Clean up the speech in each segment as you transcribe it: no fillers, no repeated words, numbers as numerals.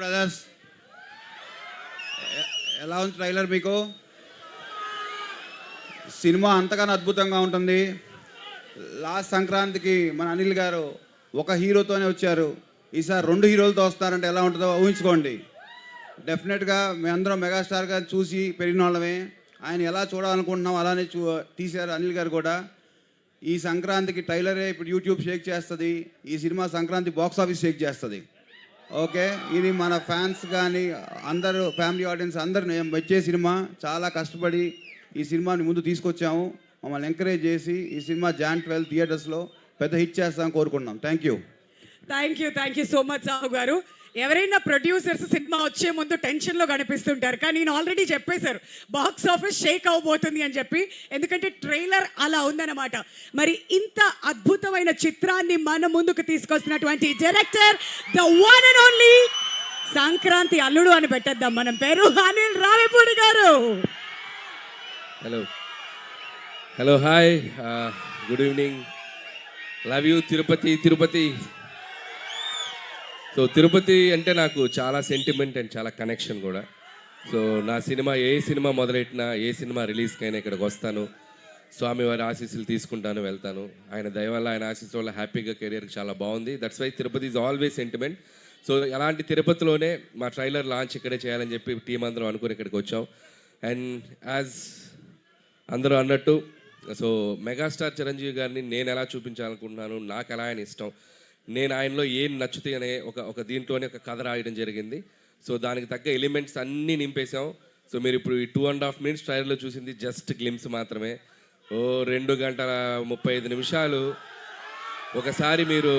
Brothers, ఎలా ఉంది trailer మీకు? సినిమా అంతగానో అద్భుతంగా ఉంటుంది. లాస్ట్ సంక్రాంతికి మన అనిల్ గారు ఒక హీరోతోనే వచ్చారు. ఈసారి 2 హీరోలతో వస్తారంటే ఎలా ఉంటుందో ఊహించుకోండి. డెఫినెట్గా మేమందరం మెగాస్టార్ గారు చూసి పెరిగిన వాళ్ళమే. ఆయన ఎలా చూడాలనుకుంటున్నాం అలానే తీశారు అనిల్ గారు కూడా. ఈ సంక్రాంతికి ట్రైలరే ఇప్పుడు యూట్యూబ్ షేక్ చేస్తుంది. ఈ cinema Sankranti box office Sheikh చేస్తుంది. ఓకే, ఇది మన ఫ్యాన్స్ కానీ అందరూ ఫ్యామిలీ ఆడియన్స్ అందరూ వచ్చే సినిమా. చాలా కష్టపడి ఈ సినిమాని ముందు తీసుకొచ్చాము. మమ్మల్ని ఎంకరేజ్ చేసి ఈ సినిమా Jan 12 థియేటర్స్లో పెద్ద హిట్ చేస్తామని కోరుకుంటున్నాం. Thank you so much Sahu గారు. ఎవరైనా ప్రొడ్యూసర్స్ సినిమా వచ్చే ముందు టెన్షన్లో కనిపిస్తుంటారు, కానీ నేను ఆల్రెడీ చెప్పేశారు బాక్స్ ఆఫీస్ షేక్ అవబోతుంది అని చెప్పి. ఎందుకంటే ట్రైలర్ అలా ఉందన్నమాట. మరి ఇంత అద్భుతమైన చిత్రాన్ని మన ముందుకు తీసుకొస్తున్నటువంటి director, the one and only Sankranti అల్లుడు అని పెట్టేద్దాం మనం పేరు, Anil Ravipudi garu. Hello hi, good evening. Love you Tirupati. So Tirupati అంటే నాకు చాలా సెంటిమెంట్ అండ్ చాలా కనెక్షన్ కూడా. సో నా సినిమా ఏ సినిమా మొదలెట్టినా, ఏ సినిమా రిలీజ్కైనా ఇక్కడికి వస్తాను. స్వామివారి ఆశీస్సులు తీసుకుంటాను, వెళ్తాను. ఆయన దయ వల్ల, ఆయన ఆశీస్సుల వల్ల హ్యాపీగా కెరియర్కి చాలా బాగుంది. That's why Tirupati is always sentiment. So అలాంటి తిరుపతిలోనే మా ట్రైలర్ లాంచ్ ఇక్కడే చేయాలని చెప్పి టీం అందరం అనుకుని ఇక్కడికి వచ్చాం. అండ్ యాజ్ అందరూ అన్నట్టు, సో మెగాస్టార్ చిరంజీవి గారిని నేను ఎలా చూపించాలనుకుంటున్నాను, నాకు ఎలా ఆయన ఇష్టం, నేను ఆయనలో ఏం నచ్చుతాయి అనే ఒక దీంట్లోనే ఒక కథ రాయడం జరిగింది. సో దానికి తగ్గ ఎలిమెంట్స్ అన్నీ నింపేశాం. సో మీరు ఇప్పుడు ఈ 2.5 minutes ట్రైలర్లో చూసింది జస్ట్ గ్లిమ్స్ మాత్రమే. 2 గంటల 35 నిమిషాలు ఒకసారి మీరు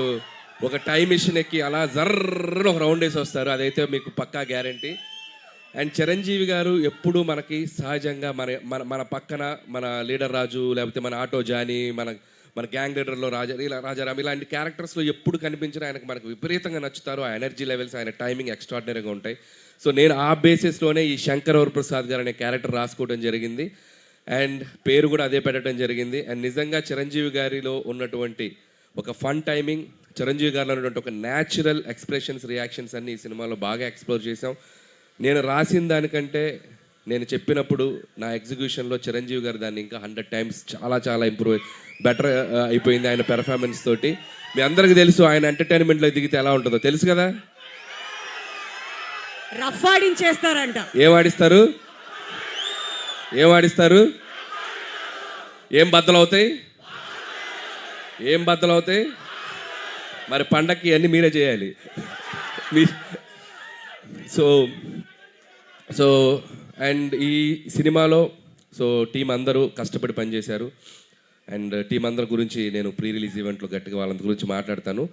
ఒక టైం మిషన్ ఎక్కి అలా జర్ర ఒక రౌండ్ వేసి వస్తారు. అదైతే మీకు పక్కా గ్యారంటీ. అండ్ చిరంజీవి గారు ఎప్పుడూ మనకి సహజంగా మన పక్కన మన లీడర్ రాజు, లేకపోతే మన ఆటో జానీ, మన గ్యాంగ్ లీడర్లో రాజారాం ఇలాంటి క్యారెక్టర్స్లో ఎప్పుడు కనిపించినా మనకు విపరీతంగా నచ్చుతారు. ఆ ఎనర్జీ లెవెల్స్, ఆయన టైమింగ్ ఎక్స్ట్రాడినరీగా ఉంటాయి. సో నేను ఆ బేసిస్లోనే ఈ శంకర్ వరప్రసాద్ గారు అనే క్యారెక్టర్ రాసుకోవడం జరిగింది. అండ్ పేరు కూడా అదే పెట్టడం జరిగింది. అండ్ నిజంగా చిరంజీవి గారిలో ఉన్నటువంటి ఒక ఫన్ టైమింగ్, చిరంజీవి గారిలో ఉన్నటువంటి ఒక న్యాచురల్ ఎక్స్ప్రెషన్స్, రియాక్షన్స్ అన్ని ఈ సినిమాలో బాగా ఎక్స్ప్లోర్ చేసాం. నేను రాసిన దానికంటే నేను చెప్పినప్పుడు నా ఎగ్జిక్యూషన్లో చిరంజీవి గారు దాన్ని ఇంకా 100 times చాలా ఇంప్రూవ్ బెటర్ అయిపోయింది ఆయన పెర్ఫార్మెన్స్ తోటి. మీ అందరికీ తెలుసు ఆయన ఎంటర్టైన్మెంట్లో దిగితే ఎలా ఉంటుందో తెలుసు కదా. రఫ్ ఆడించేస్తారంట. ఏం ఆడిస్తారు? ఏం బద్దలవుతాయి? మరి పండక్కి అన్నీ మీరే చేయాలి. సో అండ్ ఈ సినిమాలో టీం అందరూ కష్టపడి పనిచేశారు. అండ్ టీం అందరి గురించి నేను ప్రీ రిలీజ్ ఈవెంట్లో గట్టిగా వాళ్ళందరి గురించి మాట్లాడతాను.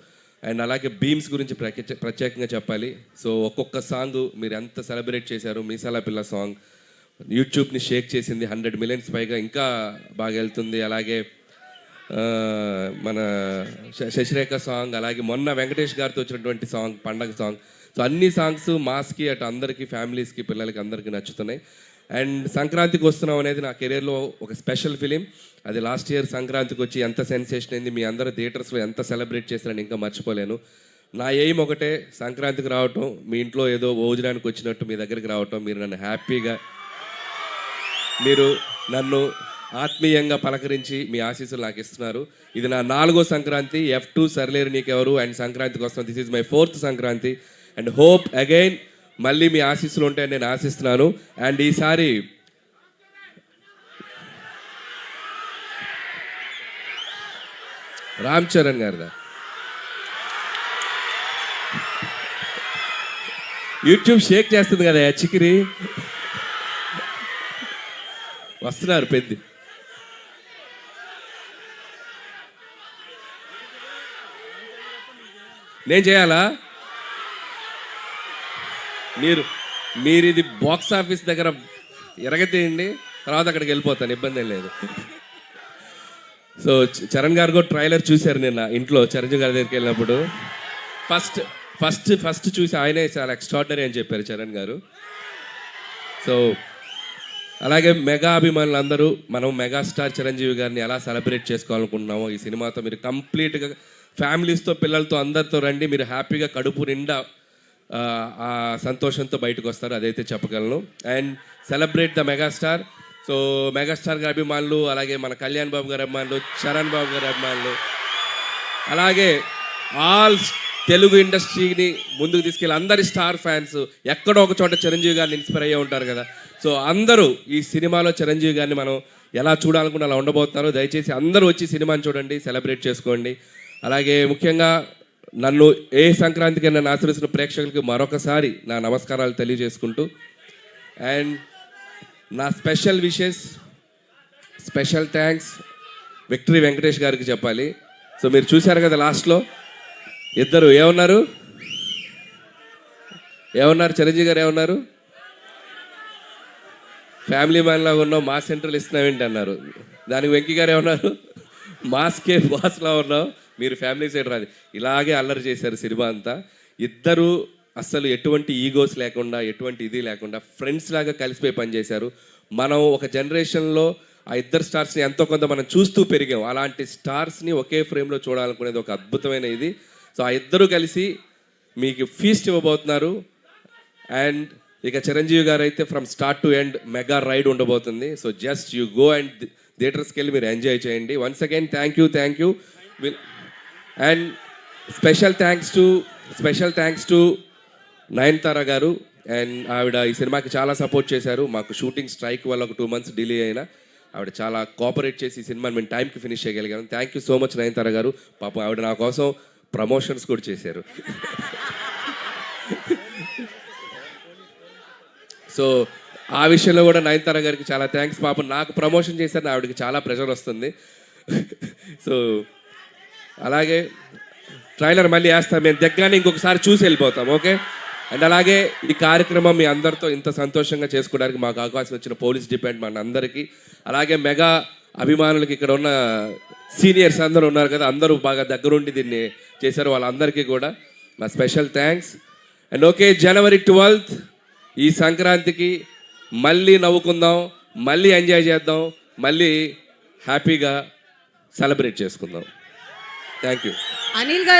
అండ్ అలాగే బీమ్స్ గురించి ప్రత్యేకంగా చెప్పాలి. సో ఒక్కొక్క సాంగ్ మీరు ఎంత సెలబ్రేట్ చేశారు. మీసాల పిల్ల సాంగ్ యూట్యూబ్ని షేక్ చేసింది, 100 million పైగా ఇంకా బాగా వెళ్తుంది. అలాగే మన శశిరేఖ సాంగ్, అలాగే మొన్న వెంకటేష్ గారితో వచ్చినటువంటి సాంగ్ పండగ సాంగ్. సో అన్ని సాంగ్స్ మాస్కి అటు అందరికీ, ఫ్యామిలీస్కి, పిల్లలకి అందరికీ నచ్చుతున్నాయి. అండ్ సంక్రాంతికి వస్తున్నాం అనేది నా కెరీర్లో ఒక స్పెషల్ ఫిలిం. అది లాస్ట్ ఇయర్ సంక్రాంతికి వచ్చి ఎంత సెన్సేషన్ అయింది, మీ అందరూ థియేటర్స్లో ఎంత సెలబ్రేట్ చేస్తారని ఇంకా మర్చిపోలేను. నా ఎయిమ్ ఒకటే, సంక్రాంతికి రావటం, మీ ఇంట్లో ఏదో భోజనానికి వచ్చినట్టు మీ దగ్గరికి రావటం, మీరు నన్ను హ్యాపీగా, మీరు నన్ను ఆత్మీయంగా పలకరించి మీ ఆశీస్సులు నాకు ఇస్తున్నారు. ఇది నా 4వ సంక్రాంతి. F2 సర్లేరు నీకెవరు అండ్ సంక్రాంతికి వస్తాం. This is my 4th Sankranti. And hope again మళ్ళీ మీ ఆశీస్సులు ఉంటాయని నేను ఆశిస్తున్నాను. అండ్ ఈసారి రామ్ చరణ్ గారిదా యూట్యూబ్ షేక్ చేస్తుంది కదా చికిరి, వస్తున్నారు పెద్ద. నేను చేయాలా? మీరు ఇది బాక్స్ ఆఫీస్ దగ్గర ఎరగతీయండి, తర్వాత అక్కడికి వెళ్ళిపోతాను, ఇబ్బంది ఏం లేదు. సో చరణ్ గారు కూడా ట్రైలర్ చూశారు నిన్న ఇంట్లో చిరంజీవి గారి దగ్గరికి వెళ్ళినప్పుడు. ఫస్ట్ చూసి ఆయనే చాలా ఎక్స్ట్రాడినరీ అని చెప్పారు చరణ్ గారు. సో అలాగే మెగా అభిమానులు అందరూ మనం మెగాస్టార్ చిరంజీవి గారిని ఎలా సెలబ్రేట్ చేసుకోవాలనుకుంటున్నామో ఈ సినిమాతో మీరు కంప్లీట్గా ఫ్యామిలీస్తో, పిల్లలతో, అందరితో రండి. మీరు హ్యాపీగా కడుపు నిండా ఆ సంతోషంతో బయటకు వస్తారు, అదైతే చెప్పగలను. And celebrate the megastar. So megastar గారి అభిమానులు, అలాగే మన కళ్యాణ్ బాబు గారి అభిమానులు, చరణ్ బాబు గారి అభిమానులు, అలాగే ఆల్ తెలుగు ఇండస్ట్రీని ముందుకు తీసుకెళ్ళి అందరి స్టార్ ఫ్యాన్స్ ఎక్కడో ఒక చోట చిరంజీవి గారిని ఇన్స్పైర్ అయ్యే ఉంటారు కదా. సో అందరూ ఈ సినిమాలో చిరంజీవి గారిని మనం ఎలా చూడాలనుకున్న అలా ఉండబోతున్నారు. దయచేసి అందరూ వచ్చి సినిమాని చూడండి, సెలబ్రేట్ చేసుకోండి. అలాగే ముఖ్యంగా నన్ను ఏ సంక్రాంతికి నన్ను ఆశీర్వదిస్తున్న ప్రేక్షకులకి మరొకసారి నా నమస్కారాలు తెలియజేసుకుంటూ, అండ్ నా special wishes, special thanks victory Venkatesh గారికి చెప్పాలి. సో మీరు చూశారు కదా లాస్ట్లో ఇద్దరు ఏమన్నారు చిరంజీవి గారు ఏమన్నారు, ఫ్యామిలీ మ్యాన్ లాగా ఉన్నావు, మాస్ సెంట్రల్ ఇస్తున్నావేంటి అన్నారు. దానికి వెంకీ గారు ఏమన్నారు, మాస్కే బాస్లా ఉన్నావు, మీరు ఫ్యామిలీ సైడ్ రాదు. ఇలాగే అల్లరి చేశారు సినిమా అంతా. ఇద్దరు అస్సలు ఎటువంటి ఈగోస్ లేకుండా, ఎటువంటి ఇది లేకుండా ఫ్రెండ్స్ లాగా కలిసిపోయి పనిచేశారు. మనం ఒక జనరేషన్లో ఆ ఇద్దరు స్టార్స్ని ఎంతో కొంత మనం చూస్తూ పెరిగాం. అలాంటి స్టార్స్ని ఒకే ఫ్రేమ్లో చూడాలనుకునేది ఒక అద్భుతమైన ఇది. సో ఆ ఇద్దరు కలిసి మీకు ఫీస్ట్ ఇవ్వబోతున్నారు. అండ్ ఇక చిరంజీవి గారు అయితే from start to end mega ride ఉండబోతుంది. So just you go and థియేటర్స్కి వెళ్ళి మీరు ఎంజాయ్ చేయండి. Once again thank you. And special thanks to Nayanthara garu. And ఆవిడ ఈ సినిమాకి చాలా సపోర్ట్ చేశారు. మాకు షూటింగ్ స్ట్రైక్ వల్ల ఒక 2 months డిలే అయినా ఆవిడ చాలా కోఆపరేట్ చేసి ఈ సినిమాని మేము టైంకి ఫినిష్ చేయగలిగాను. Thank you so much Nayanthara గారు. పాపం ఆవిడ నా కోసం ప్రమోషన్స్ కూడా చేశారు. సో ఆ విషయంలో కూడా నయనతార గారికి చాలా థ్యాంక్స్. పాపం నాకు ప్రమోషన్ చేశారని ఆవిడకి చాలా ప్రెషర్ వస్తుంది. సో అలాగే ట్రైలర్ మళ్ళీ వేస్తాం, మేము దగ్గరనే ఇంకొకసారి చూసి వెళ్ళిపోతాం, ఓకే. అండ్ అలాగే ఈ కార్యక్రమం మీ అందరితో ఇంత సంతోషంగా చేసుకోవడానికి మాకు అవకాశం ఇచ్చిన పోలీస్ డిపార్ట్మెంట్ అందరికీ, అలాగే మెగా అభిమానులకి, ఇక్కడ ఉన్న సీనియర్స్ అందరూ ఉన్నారు కదా, అందరూ బాగా దగ్గరుండి దీన్ని చేశారు, వాళ్ళందరికీ కూడా నా special thanks. And okay, January 12th ఈ సంక్రాంతికి మళ్ళీ నవ్వుకుందాం, మళ్ళీ ఎంజాయ్ చేద్దాం, మళ్ళీ హ్యాపీగా సెలబ్రేట్ చేసుకుందాం. Thank you. అనిల్ గారు